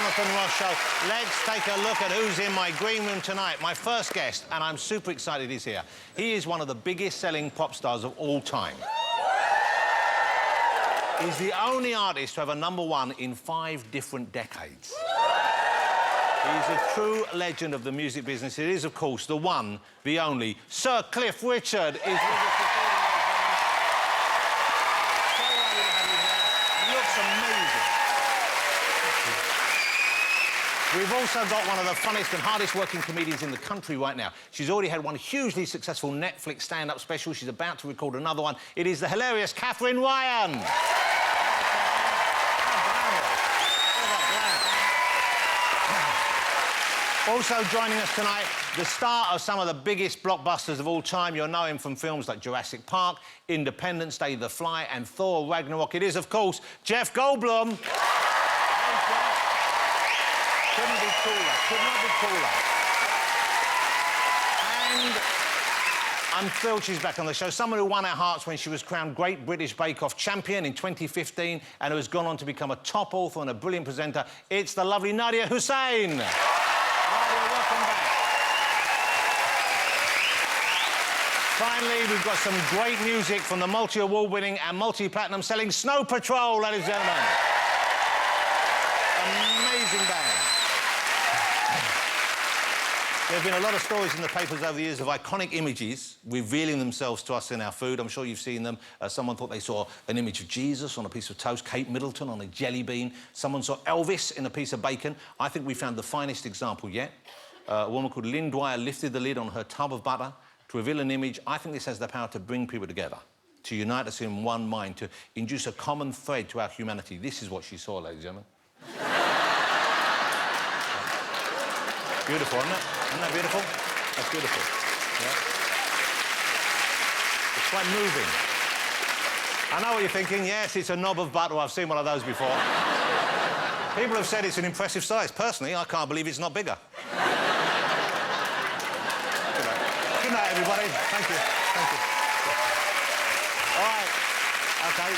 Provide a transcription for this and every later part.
Jonathan Ross Show. Let's take a look at who's in my green room tonight. My first guest, and I'm super excited he's here. He is one of the biggest-selling pop stars of all time. He's the only artist to have a #1 in 5 different decades. He's a true legend of the music business. It is, of course, the one, the only, Sir Cliff Richard is with us. So lovely to have you here. Looks amazing. We've also got one of the funniest and hardest-working comedians in the country right now. She's already had one hugely successful Netflix stand-up special. She's about to record another one. It is the hilarious Catherine Ryan. Also joining us tonight, the star of some of the biggest blockbusters of all time. You'll know him from films like Jurassic Park, Independence Day, The Fly, and Thor Ragnarok. It is, of course, Jeff Goldblum. Couldn't be cooler. Could not be cooler. And I'm thrilled she's back on the show. Someone who won our hearts when she was crowned Great British Bake Off champion in 2015 and who has gone on to become a top author and a brilliant presenter. It's the lovely Nadia Hussain. Welcome back. Finally, we've got some great music from the multi-award-winning and multi-platinum selling Snow Patrol, ladies and gentlemen. Amazing band. There have been a lot of stories in the papers over the years of iconic images revealing themselves to us in our food. I'm sure you've seen them. Someone thought they saw an image of Jesus on a piece of toast, Kate Middleton on a jelly bean. Someone saw Elvis in a piece of bacon. I think we found the finest example yet. A woman called Lynn Dwyer lifted the lid on her tub of butter to reveal an image. I think this has the power to bring people together, to unite us in one mind, to induce a common thread to our humanity. This is what she saw, ladies and gentlemen. Beautiful, isn't it? Isn't that beautiful? That's beautiful. Yeah. It's quite moving. I know what you're thinking. Yes, it's a knob of butter. I've seen one of those before. People have said it's an impressive size. Personally, I can't believe it's not bigger. Good night, everybody. Thank you. Thank you. All right. OK.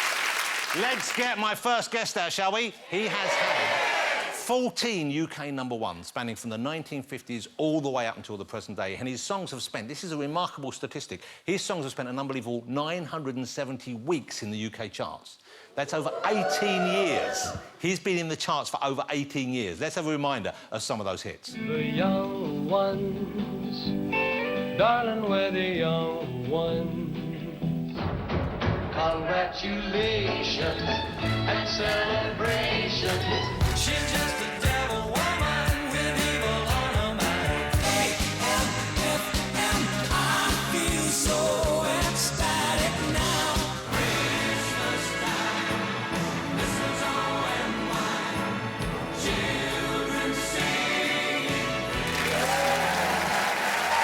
Let's get my first guest out, shall we? He has had 14 UK #1s, spanning from the 1950s all the way up until the present day. And his songs have spent, this is a remarkable statistic, his songs have spent an unbelievable 970 weeks in the UK charts. That's over 18 years. He's been in the charts for over 18 years. Let's have a reminder of some of those hits. The young ones, darling, we're the young ones. Congratulations and celebrations. She's just a devil woman with evil on her mind. A-M-F-M, I feel so ecstatic now. Christmas time, this is all and mine. Children sing.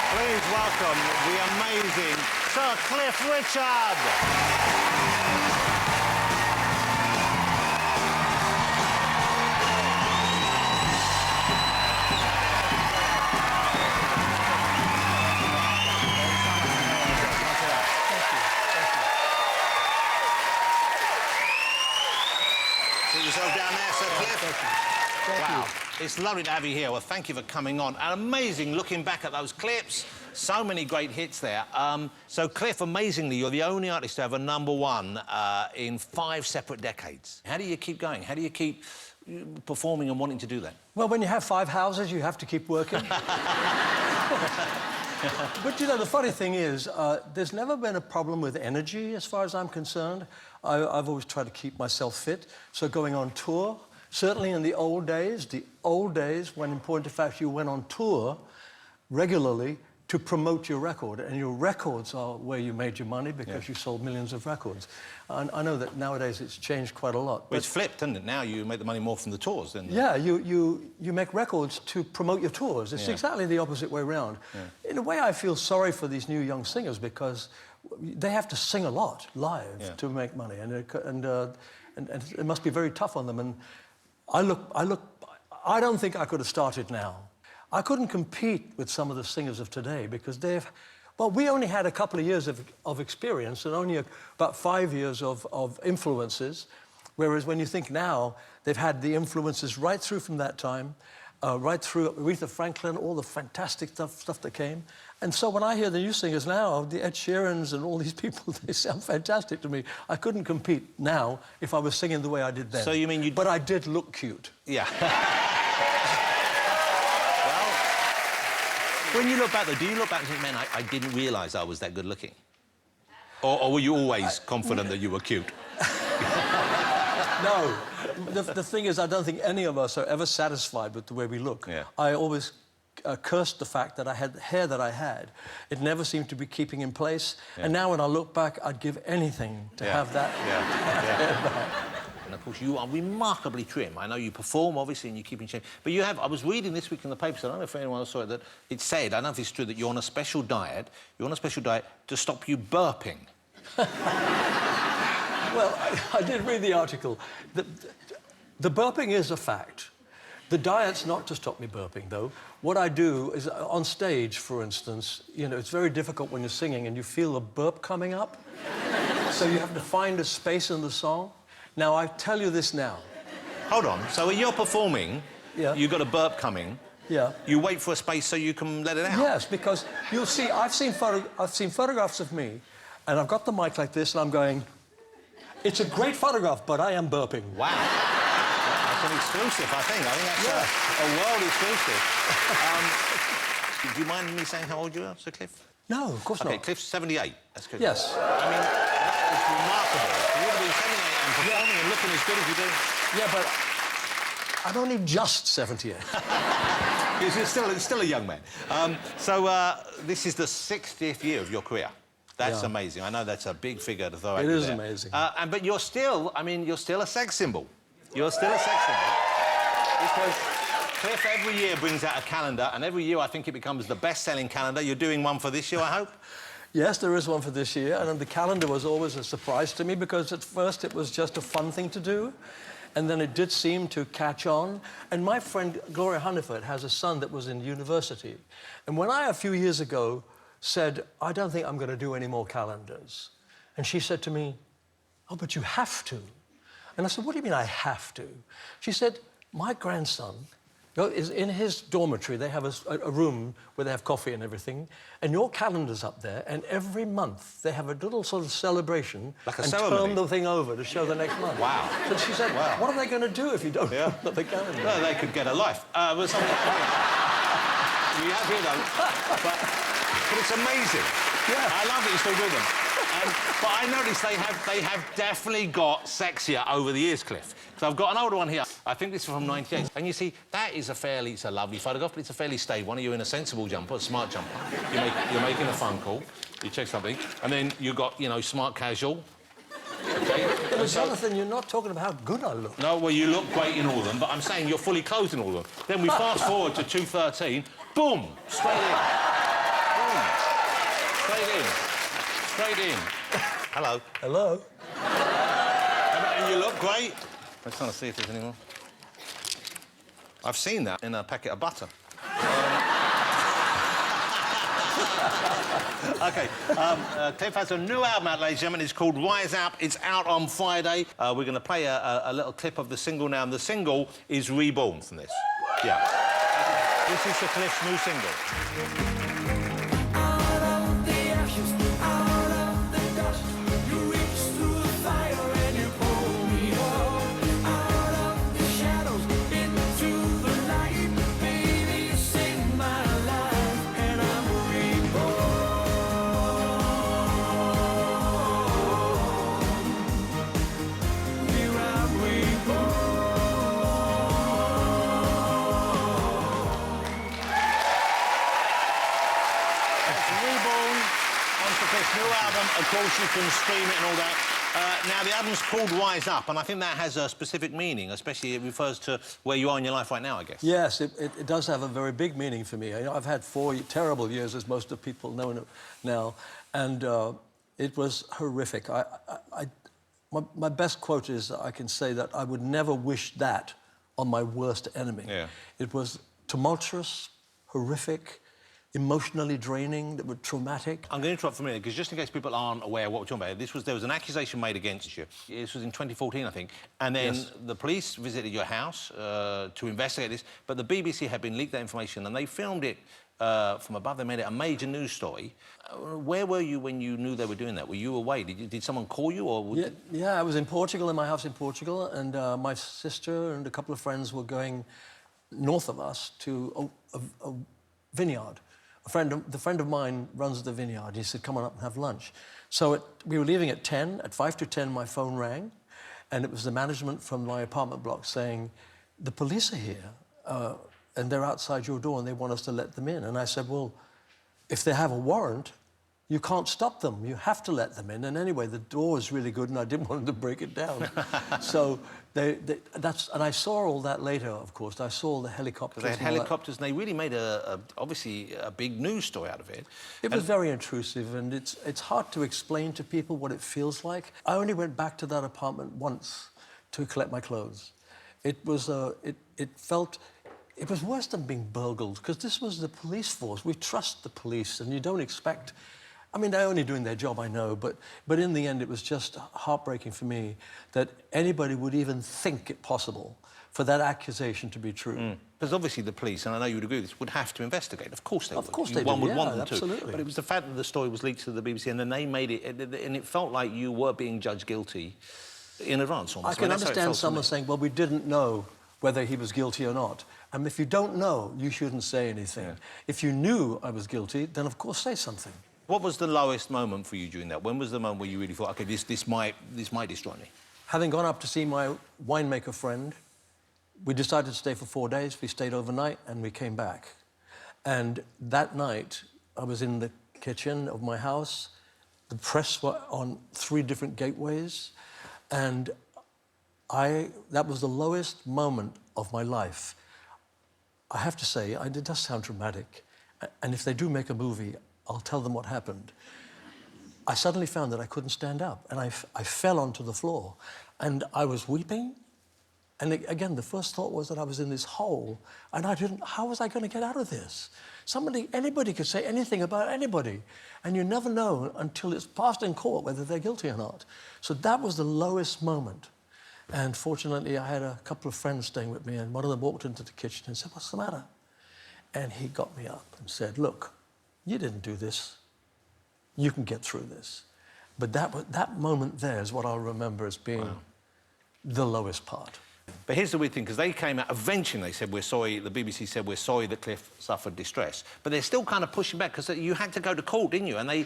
Please welcome the amazing Sir Cliff Richard. Yourself down there, Sir Cliff. Thank you. It's lovely to have you here. Well, thank you for coming on. And amazing looking back at those clips. So many great hits there. So, Cliff, amazingly, you're the only artist to have a #1 in 5 separate decades. How do you keep going? How do you keep performing and wanting to do that? Well, when you have 5 houses, you have to keep working. But, you know, the funny thing is, there's never been a problem with energy, as far as I'm concerned. I've always tried to keep myself fit. So going on tour, certainly in the old days, when, in point of fact, you went on tour regularly to promote your record, and your records are where you made your money because you sold millions of records. And I know that nowadays it's changed quite a lot. Well, it's flipped, isn't it? Now you make the money more from the tours than... Yeah, you make records to promote your tours. It's exactly the opposite way around. Yeah. In a way, I feel sorry for these new young singers because they have to sing a lot live to make money, and it must be very tough on them. And I don't think I could have started now. I couldn't compete with some of the singers of today because well, we only had a couple of years of experience and only about 5 years of influences. Whereas when you think now, they've had the influences right through from that time, right through Aretha Franklin, all the fantastic stuff that came. And so when I hear the new singers now, the Ed Sheerans and all these people, they sound fantastic to me. I couldn't compete now if I was singing the way I did then. So you mean you... But I did look cute. Yeah. Well, when you look back, though, do you look back and think, man, I didn't realise I was that good looking? Or were you always confident that you were cute? No. The thing is, I don't think any of us are ever satisfied with the way we look. Yeah. I always cursed the fact that I had the hair that I had. It never seemed to be keeping in place. Yeah. And now when I look back, I'd give anything to have that hair back. And of course, you are remarkably trim. I know you perform, obviously, and you keep in shape. But you have... I was reading this week in the papers, I don't know if anyone else saw it, that it said, I don't know if it's true, that you're on a special diet. You're on a special diet to stop you burping. Well, I did read the article. The burping is a fact. The diet's not to stop me burping, though. What I do is, on stage, for instance, you know, it's very difficult when you're singing and you feel a burp coming up. So you have to find a space in the song. Now, I tell you this now. Hold on. So when you're performing, you've got a burp coming. Yeah. You wait for a space so you can let it out. Yes, because you'll see, I've seen photographs of me, and I've got the mic like this, and I'm going, it's a great photograph, but I am burping. Wow. That's an exclusive, I think. I think that's a world exclusive. Do you mind me saying how old you are, Sir Cliff? No, of course not. OK, Cliff's 78. That's good. Yes. I mean, that is remarkable. For you to be 78 and performing and looking as good as you do. Yeah, but I'm only just 78. You're still a young man. This is the 60th year of your career. That's amazing. I know that's a big figure to throw out there. It is amazing. But you're still, I mean, you're still a sex symbol. You're still a sex symbol. Because Cliff every year brings out a calendar, and every year I think it becomes the best-selling calendar. You're doing one for this year, I hope? Yes, there is one for this year, and the calendar was always a surprise to me because at first it was just a fun thing to do, and then it did seem to catch on. And my friend Gloria Hunniford has a son that was in university, and when I, a few years ago, said, I don't think I'm going to do any more calendars. And she said to me, oh, but you have to. And I said, what do you mean I have to? She said, my grandson is in his dormitory. They have a room where they have coffee and everything, and your calendar's up there, and every month they have a little sort of celebration like a and ceremony. turn the thing over to show the next month. Wow. So she said, what are they going to do if you don't put the calendar? Well, they could get a life. But something we have here, though. But it's amazing. Yeah. I love that you still do them. But I noticed they have definitely got sexier over the years, Cliff. So I've got an older one here. I think this is from '98. And you see, that is it's a lovely photograph, but it's a fairly staid one. You're in a sensible jumper, a smart jumper. You're making a phone call. You check something. And then you've got, you know, smart casual. Okay. But Jonathan, you're not talking about how good I look. No, well, you look great in all of them, but I'm saying you're fully clothed in all of them. Then we fast forward to 2:13. Boom! Straight in. Boom. Straight in. Straight in. Hello. Hello. And you look great. I'm trying to see if there's any more. I've seen that in a packet of butter. OK. Cliff has a new album out, ladies and gentlemen. It's called Rise Up. It's out on Friday. We're going to play a little clip of the single now, and the single is Reborn from this. Yeah. This is the Cliff's new single. New album, of course, you can stream it and all that. Now, the album's called Rise Up, and I think that has a specific meaning, especially it refers to where you are in your life right now, I guess. Yes, it does have a very big meaning for me. I've had 4 terrible years, as most of people know now, and it was horrific. My best quote is, I can say that I would never wish that on my worst enemy. Yeah. It was tumultuous, horrific. emotionally draining, that were traumatic. I'm going to interrupt for a minute, because just in case people aren't aware of what we're talking about, there was an accusation made against you. This was in 2014, I think. And then Yes. the police visited your house to investigate this, but the BBC had been leaked that information, and they filmed it from above. They made it a major news story. Where were you when you knew they were doing that? Were you away? Did someone call you, or...? Yeah, I was in Portugal, in my house in Portugal, and my sister and a couple of friends were going north of us to a vineyard. The friend of mine runs the vineyard. He said, come on up and have lunch. So we were leaving at 10. At 5 to 10, my phone rang, and it was the management from my apartment block saying, the police are here, and they're outside your door, and they want us to let them in. And I said, well, if they have a warrant, you can't stop them. You have to let them in. And anyway, the door was really good, and I didn't want them to break it down. So and I saw all that later, of course. I saw the helicopters. They had helicopters, and they really made obviously a big news story out of it. It was very intrusive, and it's hard to explain to people what it feels like. I only went back to that apartment once to collect my clothes. It was worse than being burgled, because this was the police force. We trust the police, and you don't expect... I mean, they're only doing their job, I know, but in the end, it was just heartbreaking for me that anybody would even think it possible for that accusation to be true. Because obviously the police, and I know you would agree with this, would have to investigate. Of course they would. Of course they One do, would want yeah, them absolutely. to. But it was the fact that the story was leaked to the BBC, and then they made it, and it felt like you were being judged guilty in advance, almost. I can that's how it understand felt to someone me. saying, well, we didn't know whether he was guilty or not. And if you don't know, you shouldn't say anything. Yeah. If you knew I was guilty, then of course say something. What was the lowest moment for you during that? When was the moment where you really thought, OK, this might destroy me? Having gone up to see my winemaker friend, we decided to stay for 4 days. We stayed overnight and we came back. And that night, I was in the kitchen of my house. The press were on 3 different gateways. And that was the lowest moment of my life. I have to say, it does sound dramatic. And if they do make a movie, I'll tell them what happened. I suddenly found that I couldn't stand up, and I fell onto the floor. And I was weeping. And again, the first thought was that I was in this hole, and how was I going to get out of this? Anybody could say anything about anybody, and you never know until it's passed in court whether they're guilty or not. So that was the lowest moment. And fortunately, I had a couple of friends staying with me, and one of them walked into the kitchen and said, what's the matter? And he got me up and said, look, you didn't do this. You can get through this. But that moment there is what I'll remember as being the lowest part. But here's the weird thing, because they came out, eventually they said, we're sorry, the BBC said, we're sorry that Cliff suffered distress. But they're still kind of pushing back, because you had to go to court, didn't you? And they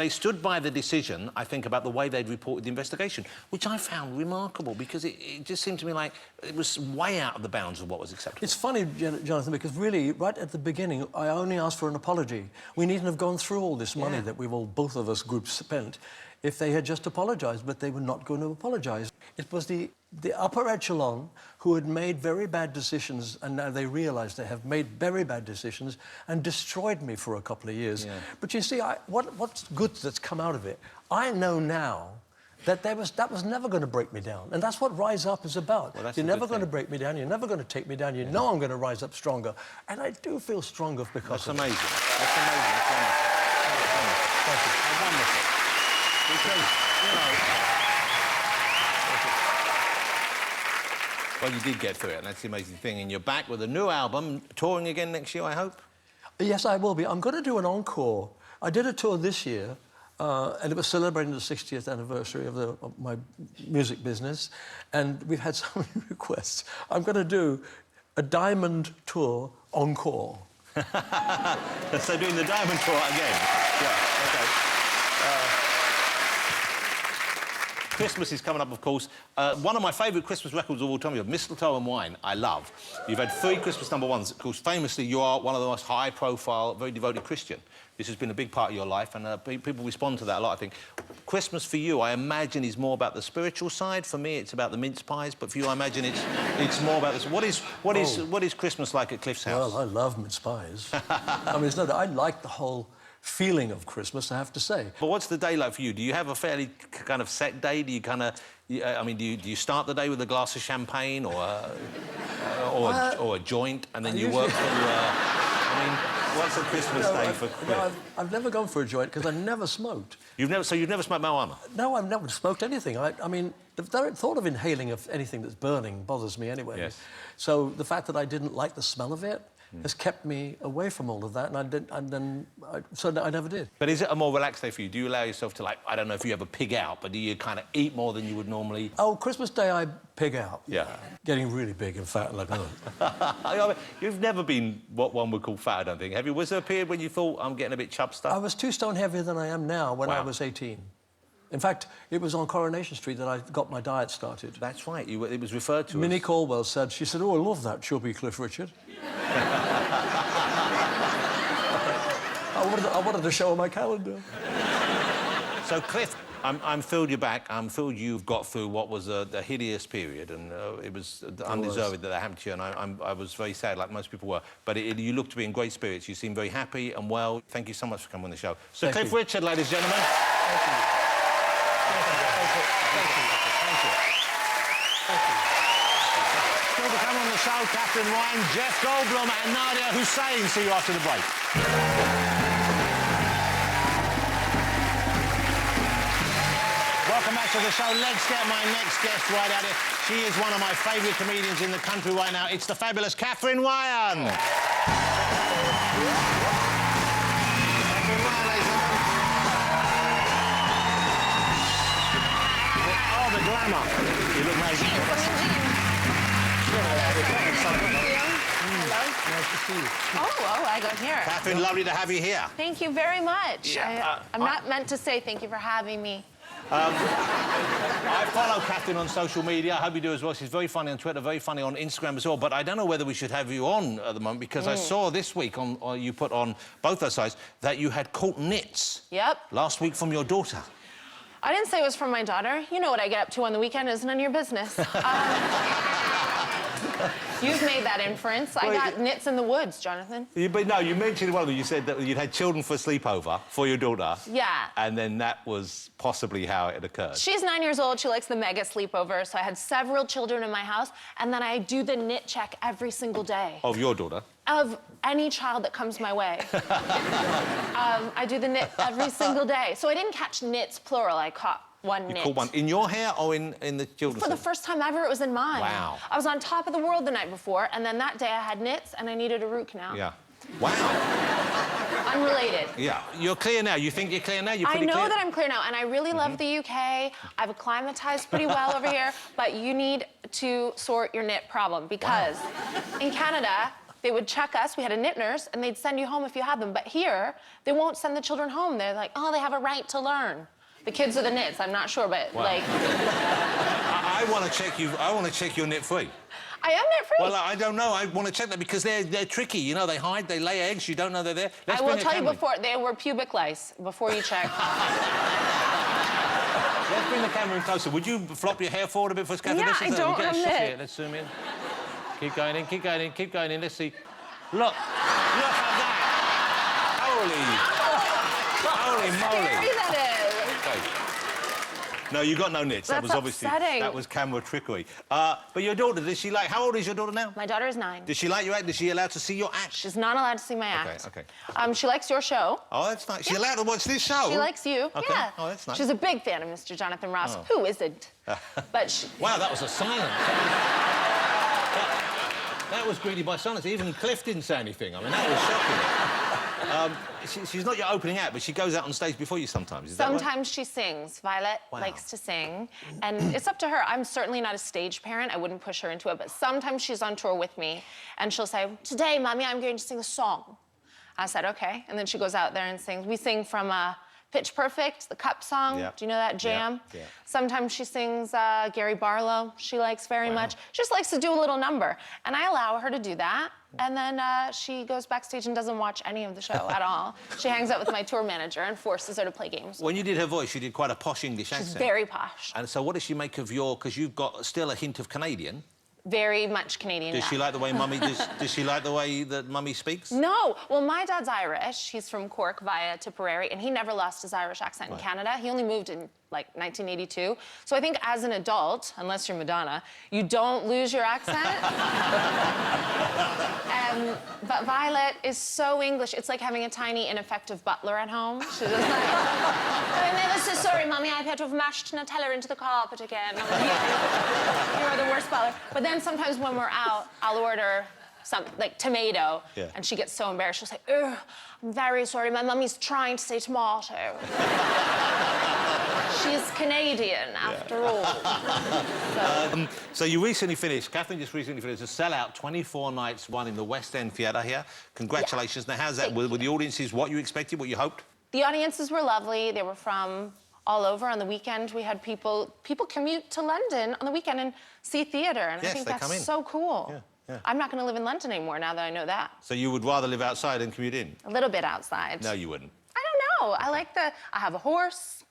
stood by the decision, I think, about the way they'd reported the investigation, which I found remarkable, because it just seemed to me like it was way out of the bounds of what was acceptable. It's funny, Jonathan, because really, right at the beginning, I only asked for an apology. We needn't have gone through all this money that both of us groups spent if they had just apologised, but they were not going to apologise. It was the upper echelon who had made very bad decisions, and now they realise they have made very bad decisions and destroyed me for a couple of years. Yeah. But you see, what's good that's come out of it? I know now that that was never going to break me down. And that's what Rise Up is about. Well, you're never going to break me down. You're never going to take me down. You know I'm going to rise up stronger. And I do feel stronger because of it. That's amazing. That's amazing. That's wonderful. Thank you. That's wonderful. Because, you know... Well, you did get through it, and that's the amazing thing. And you're back with a new album, touring again next year, I hope? Yes, I will be. I'm going to do an encore. I did a tour this year, and it was celebrating the 60th anniversary of my music business, and we've had so many requests. I'm going to do a Diamond Tour encore. So doing the Diamond Tour again? Yeah, OK. Christmas is coming up, of course. One of my favourite Christmas records of all time, you have Mistletoe and Wine, I love. You've had 3 Christmas #1s. Of course, famously, you are one of the most high-profile, very devoted Christian. This has been a big part of your life, and people respond to that a lot, I think. Christmas for you, I imagine, is more about the spiritual side. For me, it's about the mince pies, but for you, I imagine it's more about this. What is Christmas like at Cliff's house? Well, I love mince pies. I mean, I like the whole feeling of Christmas, I have to say. But what's the day like for you? Do you have a fairly kind of set day? Do you kind of... I mean, do you start the day with a glass of champagne or a joint, and then you work through... I mean... What's a Christmas day for Cliff? No, I've never gone for a joint because I never smoked. You've never smoked marijuana? No, I've never smoked anything. I mean, the very thought of inhaling of anything that's burning bothers me anyway. Yes. So the fact that I didn't like the smell of it has kept me away from all of that, so I never did. But is it a more relaxed day for you? Do you allow yourself to, like, I don't know if you ever pig out, but do you kind of eat more than you would normally? Oh, Christmas Day I pig out. Yeah. Getting really big and fat, like, oh. You've never been what one would call fat, I don't think, have you? Was there a period when you thought, I'm getting a bit chub I stuff? was 2 stone heavier than I am now when I Wow. was 18. In fact, it was on Coronation Street that I got my diet started. That's right, it was referred to Minnie as... Caldwell said, she said, oh, I love that chubby Cliff Richard. I wanted to show her my calendar. So, Cliff, I'm thrilled you're back. I'm thrilled you've got through what was a hideous period, and it was undeserved that that happened to you, and I was very sad, like most people were. But you look to be in great spirits. You seem very happy and well. Thank you so much for coming on the show. So, Thank Cliff you. Richard, ladies and gentlemen. Thank you. Still to come on the show, Catherine Ryan, Jeff Goldblum and Nadia Hussein. See you after the break. Welcome back to the show. Let's get my next guest right out here. She is one of my favourite comedians in the country right now. It's the fabulous Catherine Ryan. Catherine Ryan, ladies and gentlemen. Oh, the glamour. You look amazing. Nice to see you. Oh, I got here. Catherine, lovely to have you here. Thank you very much. Yeah, I'm not meant to say thank you for having me. I follow Catherine on social media. I hope you do as well. She's very funny on Twitter, very funny on Instagram as well. But I don't know whether we should have you on at the moment because I saw this week you put on both those sites that you had caught nits. Yep. Last week from your daughter. I didn't say it was from my daughter. You know what I get up to on the weekend is none of your business. You've made that inference. I got nits in the woods, Jonathan. But no, you mentioned one of them. You said that you'd had children for a sleepover for your daughter. Yeah. And then that was possibly how it occurred. She's 9 years old. She likes the mega sleepover. So I had several children in my house. And then I do the nit check every single day. Of your daughter? Of any child that comes my way. I do the nit every single day. So I didn't catch nits, plural. I caught one nit. You caught one in your hair or in the children's For the hair? first time ever, it was in mine. Wow. I was on top of the world the night before, and then that day I had nits, and I needed a root canal. Yeah. Wow. Unrelated. Yeah. You're clear now. You think you're clear now? You're I pretty know clear? that I'm clear now, and I really love the UK. I've acclimatized pretty well over here, but you need to sort your nit problem because in Canada, they would check us, we had a nit nurse, and they'd send you home if you had them. But here, they won't send the children home. They're like, oh, they have a right to learn. The kids are the nits, I'm not sure, but like... I want to check you. I want to check you're nit free. I am nit free. Well, I don't know. I want to check that because they're tricky. You know, they hide, they lay eggs. You don't know they're there. I will tell you before, they were pubic lice, before you check. Let's bring the camera in closer. Would you flop your hair forward a bit for us, Catherine? Yeah, This is I don't get a have shot nit. here. Let's zoom in. Keep going in, keep going in, keep going in. Let's see. Look at that. Holy moly. Scary that is. Okay. No, you got no nits. That That's was obviously upsetting. that was camera trickery. But your daughter, does she like? How old is your daughter now? My daughter is 9. Does she like your act? Is she allowed to see your act? She's not allowed to see my act. Okay. She likes your show. Oh, that's nice. She's allowed to watch this show. She likes you. Okay. Yeah. Oh, that's nice. She's a big fan of Mr. Jonathan Ross. Who isn't? But she... Wow, that was a silence. That was greedy by silence. Even Cliff didn't say anything. I mean, that was shocking. She's not your opening act, but she goes out on stage before you sometimes. Is that right? Sometimes she sings. Violet likes to sing. And it's up to her. I'm certainly not a stage parent. I wouldn't push her into it. But sometimes she's on tour with me, and she'll say, today, Mommy, I'm going to sing a song. I said, OK. And then she goes out there and sings. We sing from Pitch Perfect, the Cup song. Yeah. Do you know that jam? Yeah. Sometimes she sings Gary Barlow. She likes very much. She just likes to do a little number. And I allow her to do that. And then she goes backstage and doesn't watch any of the show at all. She hangs out with my tour manager and forces her to play games. When you did her voice, you did quite a posh English accent. She's very posh. And so what does she make of your... Because you've got still a hint of Canadian. Very much Canadian. Does she like the way Mummy... does she like the way that Mummy speaks? No. Well, my dad's Irish. He's from Cork via Tipperary, and he never lost his Irish accent in Canada. He only moved in like 1982. So I think as an adult, unless you're Madonna, you don't lose your accent. But Violet is so English. It's like having a tiny, ineffective butler at home. She's just like, I'm ever so sorry, Mummy, I've had to have mashed Nutella into the carpet again. I'm like, you're the worst butler. But then sometimes when we're out, I'll order some, like, tomato, and she gets so embarrassed. She'll say, "Ugh, I'm very sorry, my mummy's trying to say tomato." She's Canadian, after all. So you recently finished, Catherine just recently finished a sellout 24 nights one in the West End Theatre here. Congratulations. Now, how's that? Were the audiences what you expected, what you hoped? The audiences were lovely. They were from all over. On the weekend, we had people commute to London on the weekend and see theatre, and I think that's so cool. I'm not going to live in London anymore now that I know that. So you would rather live outside than commute in? A little bit outside. No, you wouldn't. I don't know. I have a horse.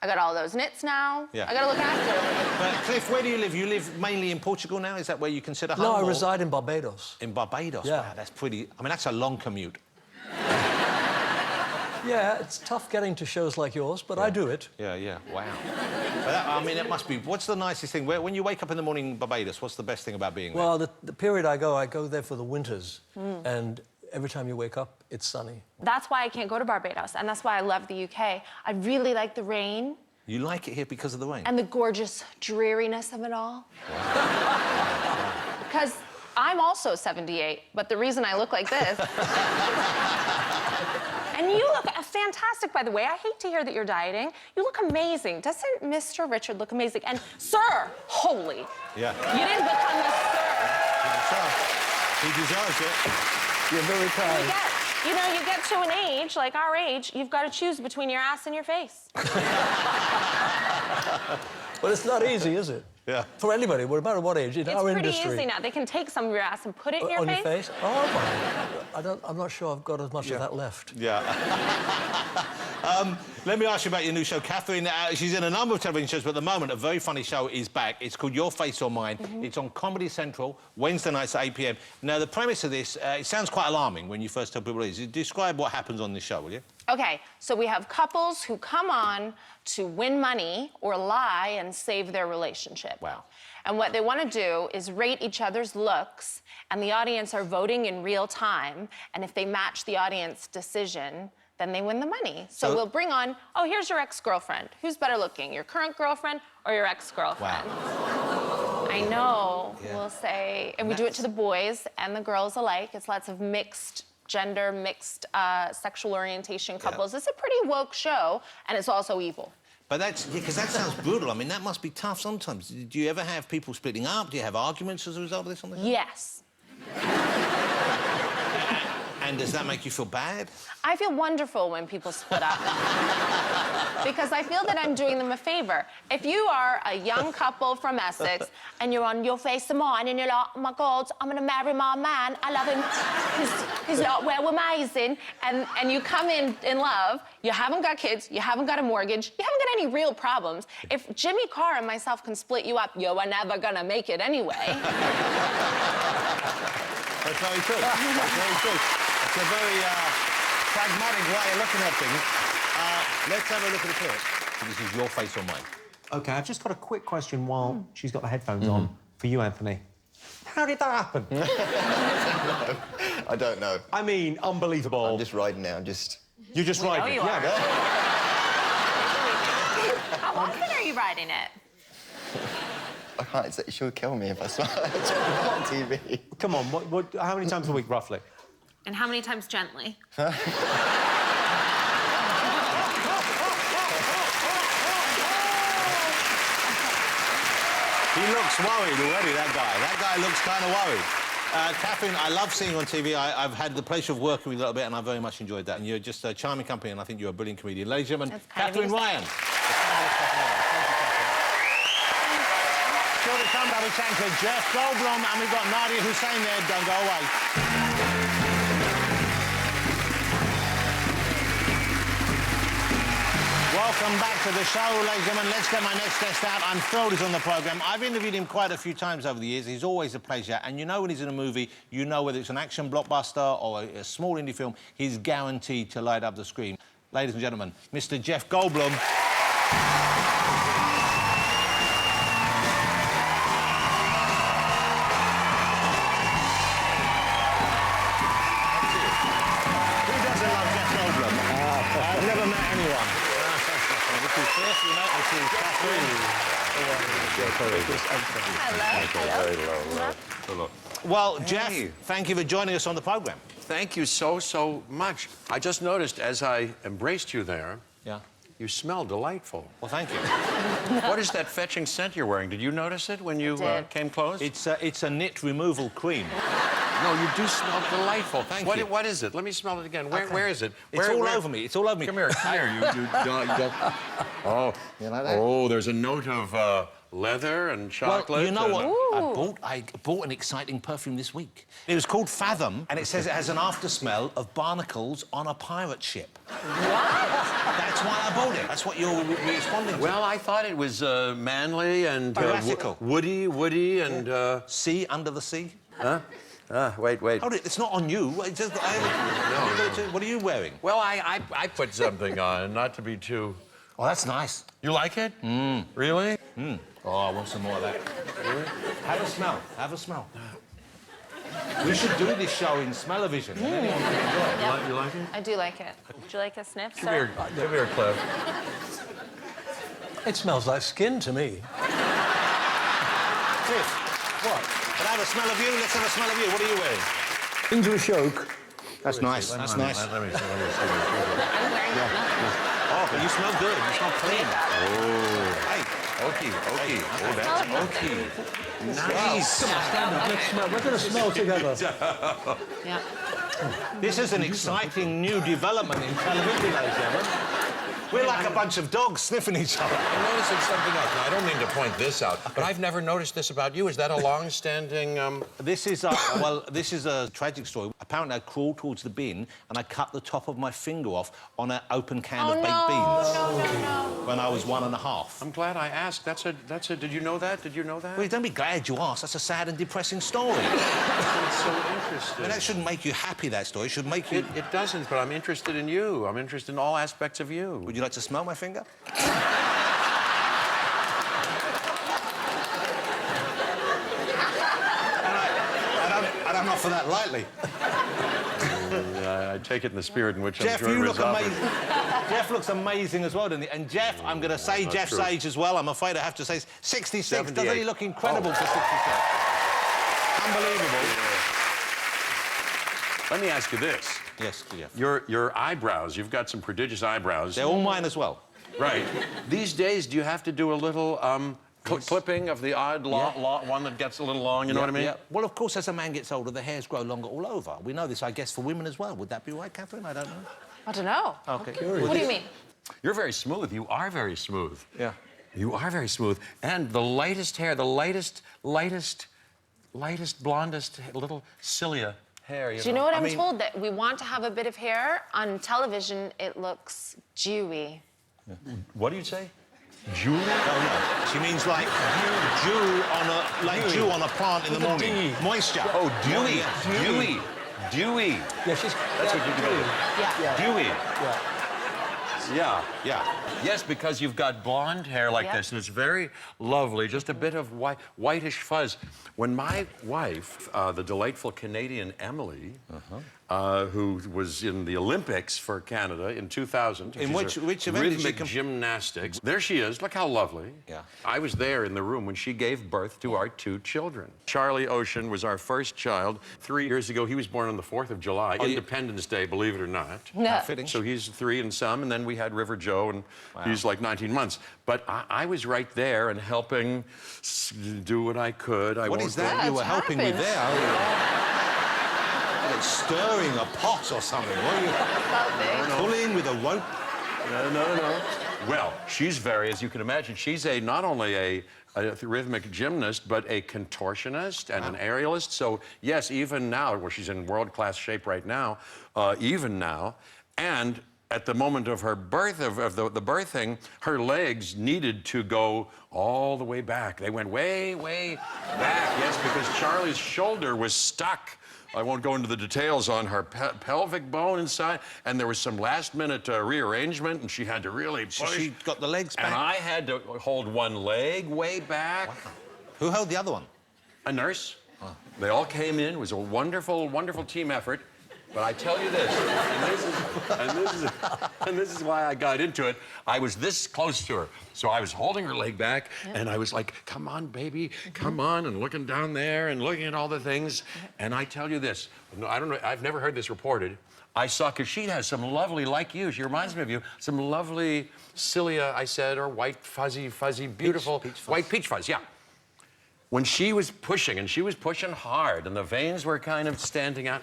I got all those knits now. I got to look after it. But Cliff, where do you live? You live mainly in Portugal now? Is that where you consider home? No, I reside in Barbados. In Barbados? Yeah. Wow, that's pretty... I mean, that's a long commute. Yeah, it's tough getting to shows like yours, but I do it. Yeah, wow. But that, I mean, it must be... What's the nicest thing? When you wake up in the morning in Barbados, what's the best thing about being there? Well, the period I go there for the winters, and every time you wake up, it's sunny. That's why I can't go to Barbados, and that's why I love the UK. I really like the rain. You like it here because of the rain? And the gorgeous dreariness of it all. Because I'm also 78, but the reason I look like this... And you look fantastic, by the way. I hate to hear that you're dieting. You look amazing. Doesn't Mr. Richard look amazing? And Sir, holy. Yeah. You didn't become the Sir. He deserves it. You're very kind. You get to an age, like our age, you've got to choose between your ass and your face. But it's not easy, is it? Yeah. For anybody, no matter what age, in our industry. It's pretty easy now. They can take some of your ass and put it in your face. On your face? Oh, my. I'm not sure I've got as much of that left. Yeah. Let me ask you about your new show. Catherine, she's in a number of television shows, but at the moment, a very funny show is back. It's called Your Face or Mine. It's on Comedy Central, Wednesday nights at 8 p.m. Now, the premise of this, it sounds quite alarming when you first tell people it is. Describe what happens on this show, will you? Okay, so we have couples who come on to win money or lie and save their relationship. Wow. And what they want to do is rate each other's looks, and the audience are voting in real time, and if they match the audience decision, then they win the money. So we'll bring on, oh, here's your ex-girlfriend. Who's better looking, your current girlfriend or your ex-girlfriend? Wow. I know, we'll say, and we do it to the boys and the girls alike. It's lots of mixed gender, mixed sexual orientation couples. It's a pretty woke show, and it's also evil. But that's... Yeah, because that sounds brutal. I mean, that must be tough sometimes. Do you ever have people splitting up? Do you have arguments as a result of this on the show? Yes. And does that make you feel bad? I feel wonderful when people split up. Because I feel that I'm doing them a favor. If you are a young couple from Essex and you're on Your Face or Mine and you're like, oh my God, I'm gonna marry my man, I love him, he's like, well, we're amazing, and you come in love, you haven't got kids, you haven't got a mortgage, you haven't got any real problems. If Jimmy Carr and myself can split you up, you are never gonna make it anyway. That's very true. That's very true. It's a very pragmatic way of looking at things. Let's have a look at the clip. This is Your Face or Mine. OK, I've just got a quick question while she's got the headphones on for you, Anthony. How did that happen? No, I don't know. I mean, unbelievable. I'm just riding now, You're just riding you it? are. Yeah. How often are you riding it? I can't say, she'll kill me if I smile on TV. Come on, how many times a week, roughly? And how many times gently? He looks worried already, that guy. That guy looks kind of worried. Catherine, I love seeing you on TV. I've had the pleasure of working with you a little bit, and I very much enjoyed that. And you're just a charming company, and I think you're a brilliant comedian. Ladies and gentlemen, Catherine Ryan. Sure to come, Bobby Tanker, Jeff Goldblum, and we've got Nadia Hussein there. Don't go away. Welcome back to the show, ladies and gentlemen. Let's get my next guest out. I'm thrilled he's on the programme. I've interviewed him quite a few times over the years. He's always a pleasure. And you know when he's in a movie, you know whether it's an action blockbuster or a small indie film, he's guaranteed to light up the screen. Ladies and gentlemen, Mr. Jeff Goldblum. Who doesn't love Jeff Goldblum? I've never met anyone. This is Chris, you know, this is Catherine. Hello. Well, Jeff, thank you for joining us on the programme. Thank you so much. I just noticed as I embraced you there, Yeah. you smell delightful. Well, thank you. What is that fetching scent you're wearing? Did you notice it when you did. came close? It's a knit removal cream. No, you do smell delightful. Thank What, you. What is it? Let me smell it again. Where is it? It's Where- all where- over me. It's all over me. Come here. You don't. Oh, You like that? oh, there's a note of leather and chocolate. Well, you know and- what? I bought an exciting perfume this week. It was called Fathom, and it says it has an after-smell of barnacles on a pirate ship. That's why I bought it. That's what you're responding to. Well, I thought it was manly and Piratical. woody and. Sea under the sea? Wait. Hold it, it's not on you. It's just, what are you wearing? Well, I put something on, not to be too. Oh, that's nice. You like it? Really? Oh, I want some more of that. Have a smell. Have a smell. We should do this show in smell-o-vision. You like it? I do like it. Would you like a sniff, Come here, Cliff. It smells like skin to me. Cliff, what? Can I have a smell of you? Let's have a smell of you. What are you wearing? English oak. That's nice. That's nice. Let me see. I'm wearing it. Oh, but you smell good. You smell clean. Oh, Hey, oaky. Oh, that's oaky. Nice. Let's smell. We're going to smell together. Yeah. this is an exciting new development in television, ladies and gentlemen. We're like a bunch of dogs sniffing each other. I'm noticing something else. Now, I don't mean to point this out, but I've never noticed this about you. Is that a long-standing... This is this is a tragic story. Apparently, I crawled towards the bin and I cut the top of my finger off on an open can of baked beans when I was 1.5. I'm glad I asked. That's a... Did you know that? Did you know that? Well, don't be glad you asked. That's a sad and depressing story. It's so I interesting. mean, that shouldn't make you happy, that story. It should make you... It doesn't, but I'm interested in you. I'm interested in all aspects of you. Would you like to smell my finger? and I'm not for that lightly. I take it in the spirit in which Jeff, I'm sure you it look was offered. amazing. Jeff looks amazing as well, doesn't he? And Jeff, I'm going to say Jeff's true. age as well. I'm afraid I have to say 66. 78. Doesn't he look incredible for 66? Unbelievable. Let me ask you this. Yes, Jeff. Your eyebrows, you've got some prodigious eyebrows. They're all mine as well. Right. These days, do you have to do a little clipping of the odd one that gets a little long, you know what I mean? Yeah. Well, of course, as a man gets older, the hairs grow longer all over. We know this, I guess, for women as well. Would that be right, Catherine? I don't know. I don't know. Okay. What do you mean? You're very smooth. You are very smooth. Yeah. You are very smooth. And the lightest hair, the lightest, blondest little cilia hair. Do you know what I'm mean- told? That we want to have a bit of hair. On television, it looks dewy. What do you say? Julie? Oh, no. She means like dew on a plant in the morning. Moisture. Oh, dewy. Dewy. Yeah, she's... That's what you do. Yeah. Dewy. Yeah. Yeah. Yeah. Yes, because you've got blonde hair like Yeah. this, and it's very lovely, just a bit of whitish fuzz. When my wife, the delightful Canadian Emily, who was in the Olympics for Canada in 2000. In which event did she Rhythmic gymnastics. There she is. Look how lovely. Yeah. I was there in the room when she gave birth to our 2 children. Charlie Ocean was our first child. 3 years ago, he was born on the 4th of July, Independence Day, believe it or not. No. Fitting. So he's 3 and some, and then we had River Joe, and he's like 19 months. But I was right there and helping do what I could. What is that you were helping me happens. there? Like stirring a pot or something. What are you pulling with a rope? No. Well, she's very, as you can imagine, she's not only a rhythmic gymnast, but a contortionist and an aerialist. So, yes, even now, well, she's in world-class shape right now, even now, and at the moment of her birth, of the birthing, her legs needed to go all the way back. They went way, way back, yes, because Charlie's shoulder was stuck I won't go into the details on her pelvic bone inside, and there was some last-minute rearrangement, and she had to really push. So she got the legs back? And I had to hold one leg way back. Wow. Who held the other one? A nurse. Oh. They all came in. It was a wonderful, wonderful team effort. But I tell you this, and this is why I got into it. I was this close to her, so I was holding her leg back, and I was like, "Come on, baby, come on," and looking down there and looking at all the things. And I tell you this, I don't know, I've never heard this reported. I saw, because she has some lovely, like you, she reminds me of you, some lovely cilia, I said, or white, fuzzy, beautiful, white peach fuzz, yeah. When she was pushing, and she was pushing hard, and the veins were kind of standing out,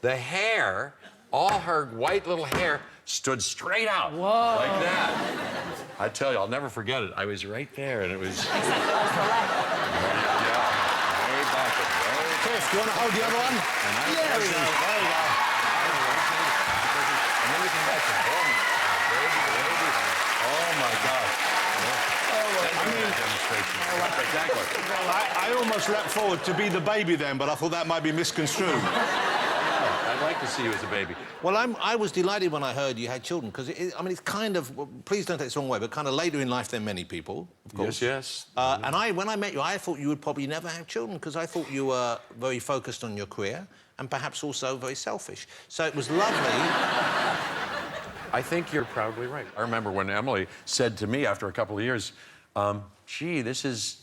the hair, all her white little hair, stood straight out. Whoa. Like that. I tell you, I'll never forget it. I was right there, and it was... Except for the leg. Yeah, way back. Chris, do you want to hold the other one? There you go. And then we come back to boom. Baby. Oh, my God. I mean, demonstration. Spectacular. I almost leapt forward to be the baby then, but I thought that might be misconstrued. I'd like to see you as a baby. Well, I was delighted when I heard you had children, because, I mean, it's kind of, well, please don't take this the wrong way, but kind of later in life than many people, of course. Yes. And when I met you, I thought you would probably never have children, because I thought you were very focused on your career and perhaps also very selfish. So it was lovely. I think you're probably right. I remember when Emily said to me after a couple of years, gee, this is...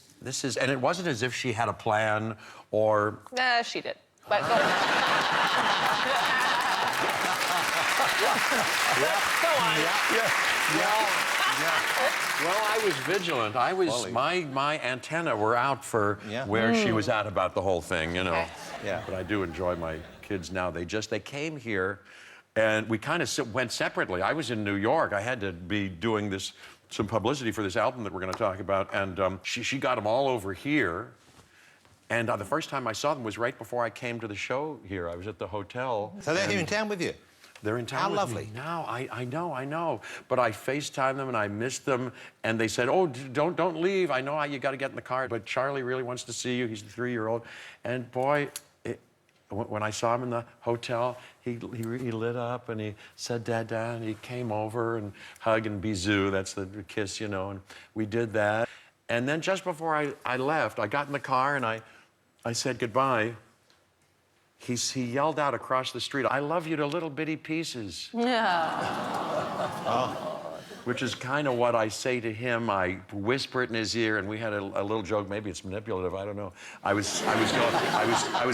And it wasn't as if she had a plan or... Nah, she did. But go on. Well, I was vigilant. I was... My antenna were out for where she was at about the whole thing, you know. Okay. Yeah. But I do enjoy my kids now. They came here, and we kind of went separately. I was in New York. I had to be doing some publicity for this album that we're going to talk about, and she got them all over here. And the first time I saw them was right before I came to the show here. I was at the hotel. So they're here in town with you? They're in town How with lovely. me now. I know. But I FaceTimed them and I missed them. And they said, "Oh, don't leave. I know you got to get in the car, but Charlie really wants to see you. He's the 3-year-old." And boy, when I saw him in the hotel, he lit up and he said, "Dada," and he came over and hug and bisou. That's the kiss, you know. And we did that. And then just before I left, I got in the car and I said goodbye. He yelled out across the street, "I love you to little bitty pieces." Yeah. Which is kind of what I say to him. I whisper it in his ear, and we had a little joke. Maybe it's manipulative. I don't know. I was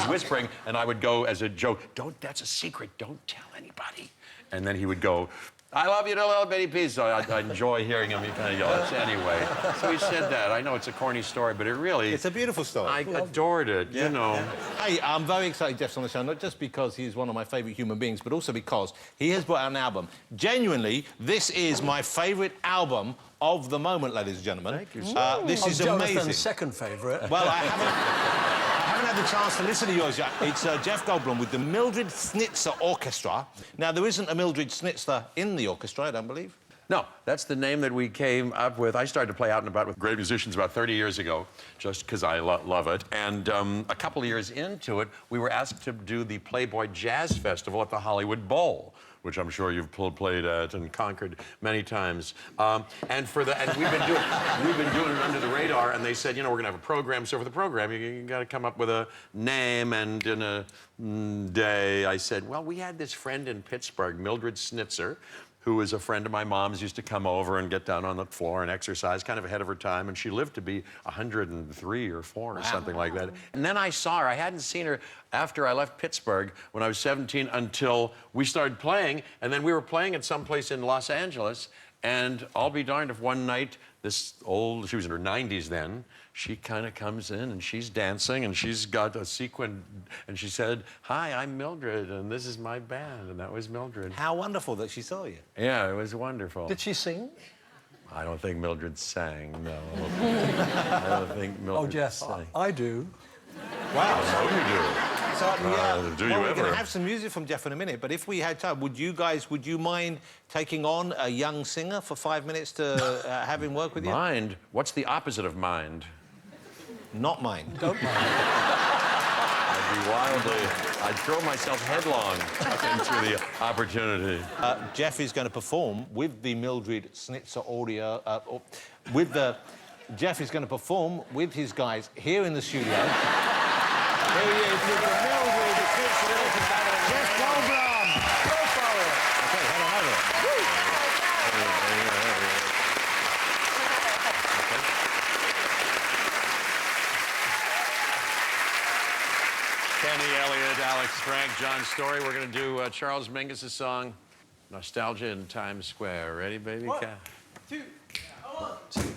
whispering, and I would go as a joke. That's a secret. Don't tell anybody. And then he would go, "I love you to little bitty pieces." So I enjoy hearing him. He kind of yells anyway. So he said that. I know it's a corny story, but it really... It's a beautiful story. I adored it, you know. Hey, I'm very excited Jeff's on the show, not just because he's one of my favourite human beings, but also because he has brought out an album. Genuinely, this is my favourite album of the moment, ladies and gentlemen. Thank you, sir. This is amazing. Jonathan's second favourite. Well, I haven't had the chance to listen to yours yet. It's Jeff Goldblum with the Mildred Snitzer Orchestra. Now, there isn't a Mildred Snitzer in the orchestra, I don't believe. No, that's the name that we came up with. I started to play out and about with great musicians about 30 years ago, just because I love it. And a couple of years into it, we were asked to do the Playboy Jazz Festival at the Hollywood Bowl, which I'm sure you've played at and conquered many times. And we've been doing it under the radar. And they said, you know, we're gonna have a program. So for the program, you got to come up with a name. And in a day, I said, well, we had this friend in Pittsburgh, Mildred Snitzer, who is a friend of my mom's, used to come over and get down on the floor and exercise, kind of ahead of her time, and she lived to be 103 or 4 or something like that. And then I saw her. I hadn't seen her after I left Pittsburgh when I was 17 until we started playing, and then we were playing at some place in Los Angeles, and I'll be darned if one night this old, she was in her 90s then, she kind of comes in and she's dancing and she's got a sequin and she said, "Hi, I'm Mildred and this is my band," and that was Mildred. How wonderful that she saw you. Yeah, it was wonderful. Did she sing? I don't think Mildred sang, no. I don't think Mildred Yes, sang. I do. Wow. I know you do. So, do you well, we're ever? going to have some music from Jeff in a minute, but if we had time, would you mind taking on a young singer for 5 minutes to have him work with you? Mind? What's the opposite of mind? Not mine. Don't mind. I I'd be wildly... I'd throw myself headlong into the opportunity. Jeff is going to perform with the Mildred Schnitzer audio... Jeff is going to perform with his guys here in the studio. Here he is with the Mildred Schnitzer Orchestra. Jeff Goldblum! Go for it! OK, hold on. Kenny Elliott, Alex Frank, John Story. We're going to do Charles Mingus' song, Nostalgia in Times Square. Ready, baby? 1, 2, 1, 2, 3.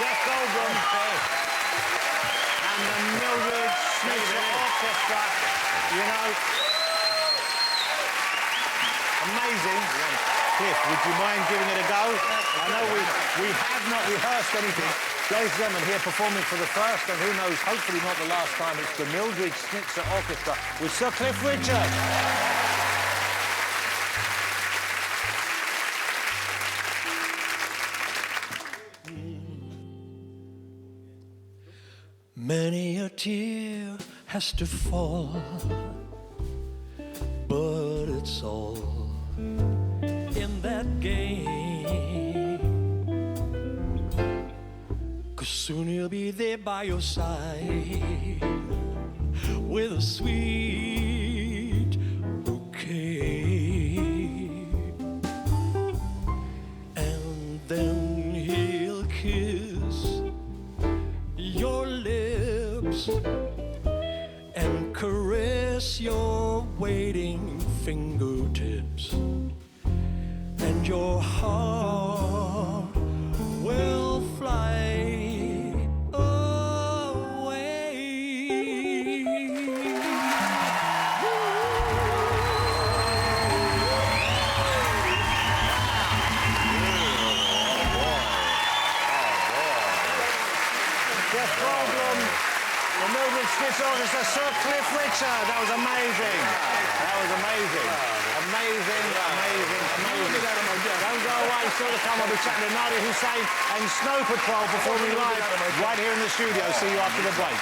Jeff Goldblum and the Mildred Schnitzer Orchestra. You know, amazing. Cliff, would you mind giving it a go? I know we have not rehearsed anything. Ladies and gentlemen, here performing for the first and who knows, hopefully not the last time, it's the Mildred Schnitzer Orchestra with Sir Cliff Richard. Many a tear has to fall, but it's all in that game. 'Cause soon he'll be there by your side with a sweet bouquet, and then he'll kiss your lips and caress your waiting fingertips, and your heart will fly away. Jeff Goldblum, the Mildred Schnitzer Orchestra, Sir Cliff Richard. That was amazing. That was amazing. Amazing, amazing, amazing. Don't go away. Still to come. I'll be chatting to Nadia Hussain and Snow Patrol performing live right here in the studio. See you after the break.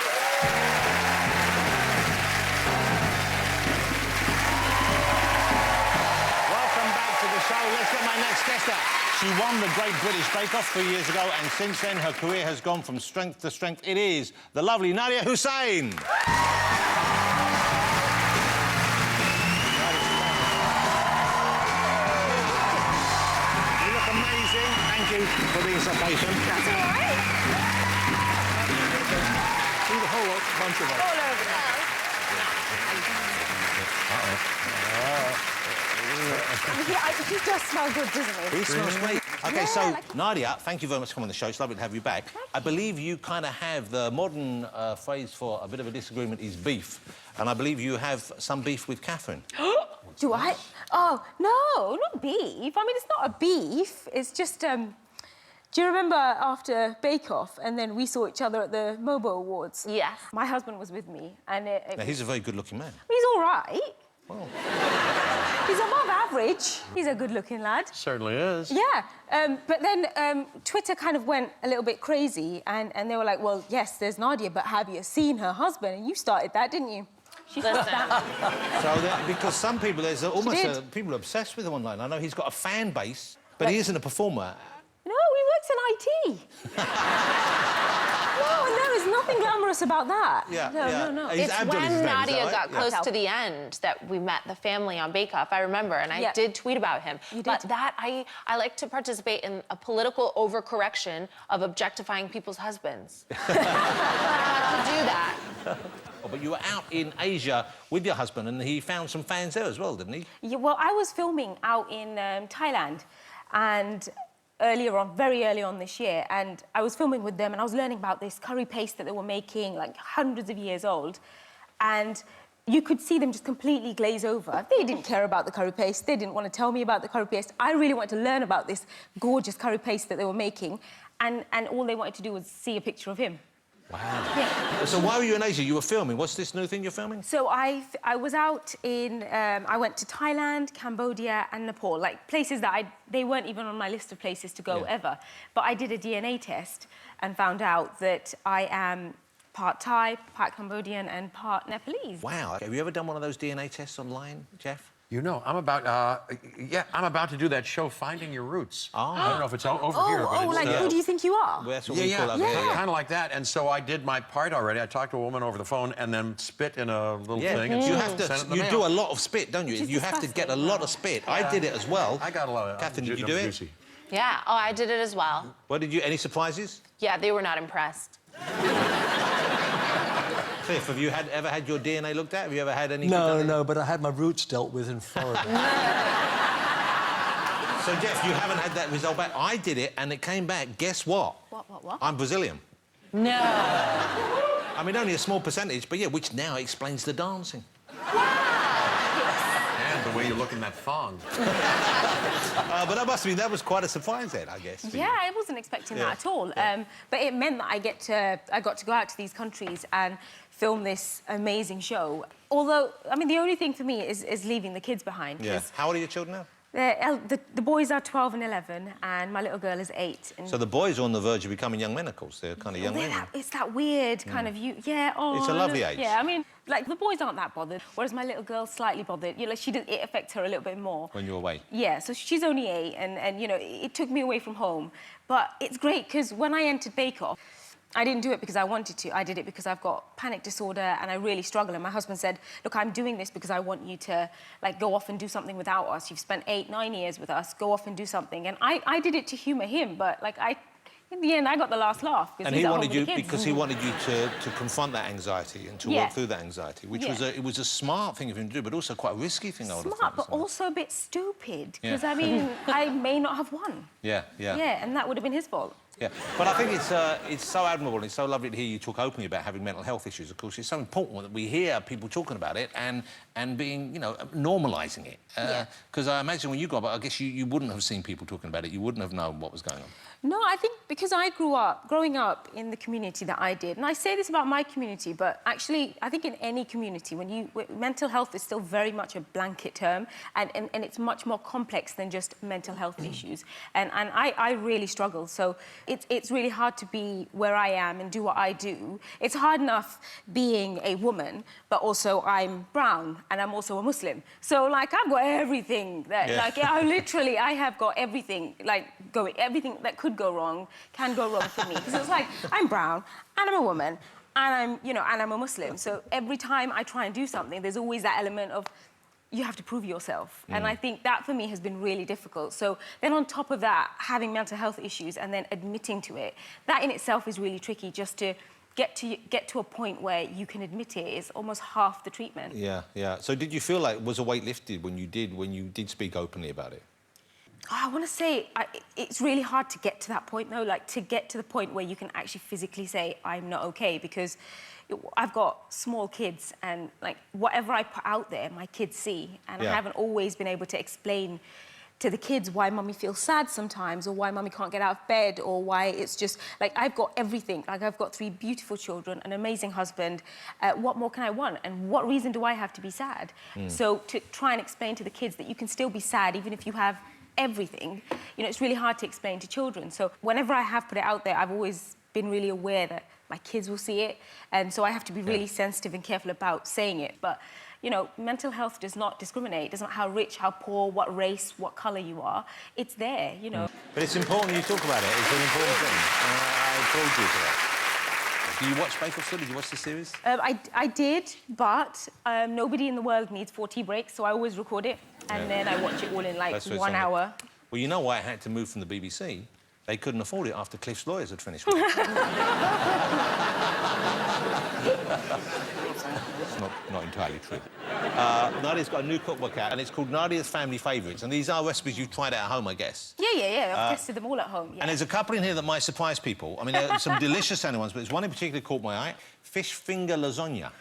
Welcome back to the show. Let's get my next guest out. She won the Great British Bake Off 3 years ago, and since then her career has gone from strength to strength. It is the lovely Nadia Hussain. You look amazing. Thank you for being so patient. That's all right. See the whole bunch of us. All over the house. He does smell good, doesn't he? He smells great. OK, Yeah, so, like- Nadia, thank you very much for coming on the show. It's lovely to have you back. I believe you kind of have the modern phrase for a bit of a disagreement is beef. And I believe you have some beef with Catherine. Do I? Oh, no, not beef. I mean, it's not a beef. It's just, Do you remember after Bake Off and then we saw each other at the MOBO Awards? Yes. My husband was with me and Now, he's a very good-looking man. he's all right. Well, He's above average. He's a good-looking lad. Certainly is. Yeah, but then Twitter kind of went a little bit crazy and they were like, well, yes, there's Nadia, but have you seen her husband? And you started that, didn't you? She Listen. because some people, there's almost did. people are obsessed with him online. I know he's got a fan base, but he isn't a performer. No, he works in IT. No, and there is nothing glamorous about that. Yeah, no, yeah. no. He's It's Abdul, his name, when is that Nadia right? got Yeah. close to the end that we met the family on Bake Off. I remember, and I Yeah. did tweet about him. You did. But that I like to participate in a political overcorrection of objectifying people's husbands. To do that. Oh, but you were out in Asia with your husband, and he found some fans there as well, didn't he? Yeah, well, I was filming out in Thailand, and very early on this year, and I was filming with them, and I was learning about this curry paste that they were making, like hundreds of years old, and you could see them just completely glaze over. They didn't care about the curry paste. They didn't want to tell me about the curry paste. I really wanted to learn about this gorgeous curry paste that they were making, and all they wanted to do was see a picture of him. Wow. Yeah. So why were you in Asia? You were filming. What's this new thing you're filming? So I was out in, I went to Thailand, Cambodia and Nepal, like places that they weren't even on my list of places to go ever. But I did a DNA test and found out that I am part Thai, part Cambodian and part Nepalese. Wow. Have you ever done one of those DNA tests online, Jeff? You know, I'm about to do that show, Finding Your Roots. Oh. I don't know if it's over here, but it's... like, who do you think you are? Well, that's what Yeah, we yeah, call over here, kind of like that. And so I did my part already. I talked to a woman over the phone and then spit in a little thing and you have sent it to. in the You mail. do a lot of spit, don't you? Which is You have to get a lot of spit. I did it as well. I got a lot of... Catherine, did you do it? Juicy. Yeah, oh, I did it as well. What did you? Any surprises? Yeah, they were not impressed. Cliff, have you ever had your DNA looked at? Have you ever had any? No, but I had my roots dealt with in Florida. So, Jeff, you haven't had that result back. I did it, and it came back. Guess what? What? I'm Brazilian. No. I mean, only a small percentage, but yeah, which now explains the dancing. And the way you look in that thong. But that was quite a surprise then, I guess. for you. Yeah, I wasn't expecting that at all. But it meant that I got to go out to these countries and film this amazing show. Although, I mean, the only thing for me is leaving the kids behind. Yeah. How old are your children now? The boys are 12 and 11, and my little girl is 8. And So the boys are on the verge of becoming young men, of course. They're kind of young men. it's that weird kind of It's a lovely age. Yeah, I mean, like, the boys aren't that bothered, whereas my little girl's slightly bothered. You know, it affects her a little bit more. When you're away. Yeah, so she's only 8, and you know, it took me away from home. But it's great, because when I entered Bake Off, I didn't do it because I wanted to. I did it because I've got panic disorder and I really struggle. And my husband said, look, I'm doing this because I want you to, like, go off and do something without us. You've spent 8, 9 years with us. Go off and do something. And I did it to humour him, but, like, in the end, I got the last laugh. And he wanted you because he wanted you to confront that anxiety and to work through that anxiety, which was a smart thing of him to do, but also quite a risky thing. I would have Smart, thought, but also a bit stupid. Because, Yeah. I mean, I may not have won. Yeah. Yeah, and that would have been his fault. Yeah, but I think it's so admirable and it's so lovely to hear you talk openly about having mental health issues. Of course, it's so important that we hear people talking about it and being, you know, normalising it. Because I imagine when you got up, I guess you wouldn't have seen people talking about it. You wouldn't have known what was going on. No, I think because I growing up in the community that I did, and I say this about my community, but actually, I think in any community, mental health is still very much a blanket term, and it's much more complex than just mental health issues. And I really struggle, so it's really hard to be where I am and do what I do. It's hard enough being a woman, but also I'm brown, and I'm also a Muslim. So, like, I've got everything that, like, I have got everything, like, everything that could go wrong can go wrong for me, because it's like, I'm brown and I'm a woman and I'm a Muslim, so every time I try and do something there's always that element of you have to prove yourself. And I think that for me has been really difficult. So then on top of that, having mental health issues and then admitting to it, that in itself is really tricky. Just to get to a point where you can admit it is almost half the treatment. Yeah. So did you feel like was a weight lifted when you did speak openly about it? I want to say it's really hard to get to that point, though, like to get to the point where you can actually physically say, I'm not okay, because I've got small kids and, like, whatever I put out there, my kids see, and I haven't always been able to explain to the kids why mummy feels sad sometimes, or why mummy can't get out of bed, or why it's just like I've got everything. Like I've got 3 beautiful children, an amazing husband. What more can I want? And what reason do I have to be sad? So to try and explain to the kids that you can still be sad even if you have everything, you know, it's really hard to explain to children. So whenever I have put it out there, I've always been really aware that my kids will see it, and so I have to be really sensitive and careful about saying it. But you know, mental health does not discriminate. It doesn't matter how rich, how poor, what race, what colour you are. It's there, you know. But it's important you talk about it. It's an important thing. I applaud you for that. Do you watch Bake Off still? Did you watch the series? I did, but nobody in the world needs 4 tea breaks, so I always record it, and then I watch it all in, like, 1 hour. Well, you know why I had to move from the BBC? They couldn't afford it after Cliff's lawyers had finished with it. It's not entirely true. Nadia's got a new cookbook out, and it's called Nadia's Family Favourites, and these are recipes you've tried at home, I guess. Yeah. I've tested them all at home, yeah. And there's a couple in here that might surprise people. I mean, there are some delicious sounding ones, but there's one in particular caught my eye. Fish finger lasagna.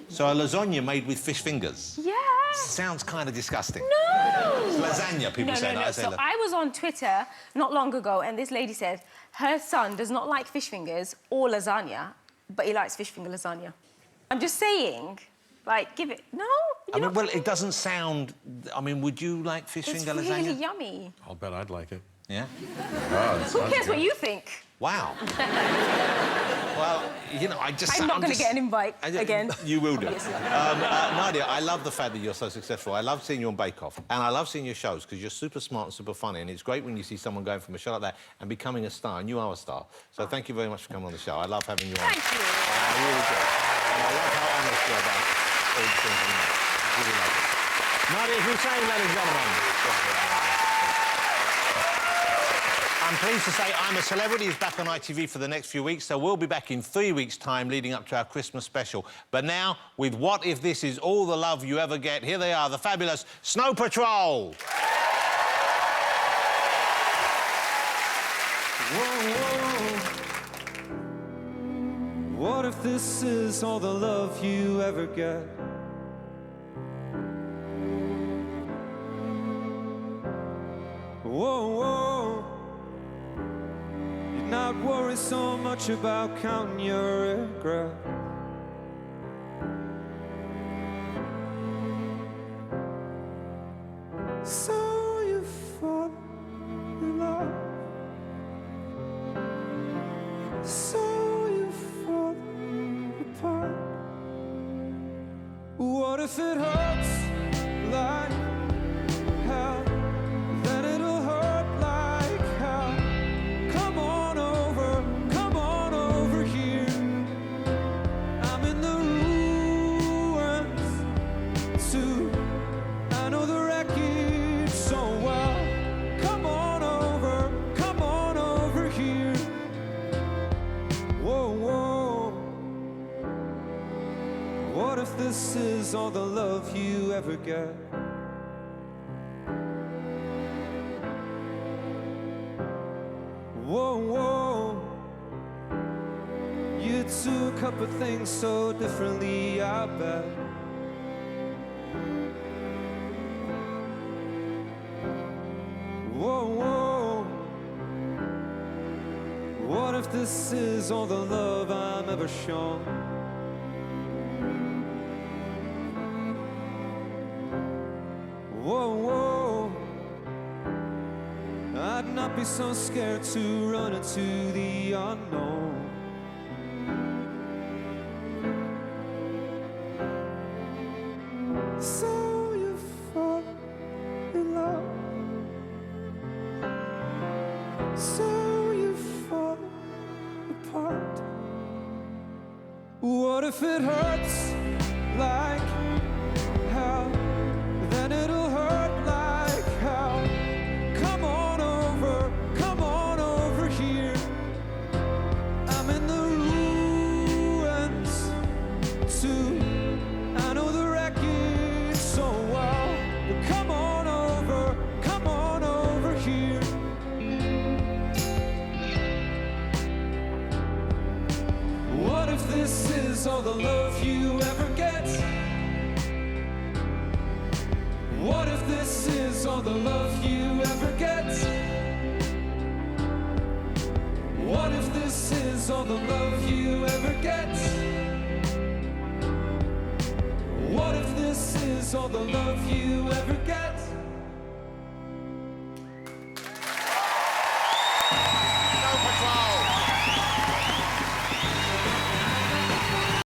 So a lasagna made with fish fingers. Yeah. Sounds kind of disgusting. No! It's lasagna, people say. No. So I was on Twitter not long ago, and this lady said her son does not like fish fingers or lasagna, but he likes fish finger lasagna. I'm just saying, like, give it... No? I mean, well, it doesn't sound... I mean, would you like fish finger lasagna? It's really yummy. I'll bet I'd like it. Yeah? Who cares what you think? Wow. Well, you know, I'm not going to get an invite again. You will do. Obviously. Nadia, I love the fact that you're so successful. I love seeing you on Bake Off, and I love seeing your shows because you're super smart and super funny, and it's great when you see someone going from a show like that and becoming a star, and you are a star. So thank you very much for coming on the show. I love having you on. Thank you. I really do. And I love how honest you are about all the things you know. It's really lovely. Nadia Hussain, ladies and gentlemen. I'm pleased to say I'm a Celebrity is back on ITV for the next few weeks, so we'll be back in 3 weeks' time leading up to our Christmas special. But now, with What If This Is All the Love You Ever Get, here they are, the fabulous Snow Patrol. Whoa, what if this is all the love you ever get? Whoa, you'd not worry so much about counting your regret. So you fall in love. So you fall apart. What if it hurts like hell? Then it'll hurt like hell. Come on over here. I'm in the ruins too. I know the wreckage so well. Come on over here. Whoa. What if this is all the love you ever get? Whoa. You took up a thing so differently, I bet. Whoa. What if this is all the love I'm ever shown? Whoa. I'd not be so scared to run into the unknown. So you fall in love. So you fall apart. What if it hurts like hell? Then it'll hurt like hell. Come on over here. I'm in the ruins too. I know the wreckage so well. But come on over here. What if this is all the love you ever get? What if this is all the love you ever get? What if this is all the love you ever get? What if this is all the love you ever get?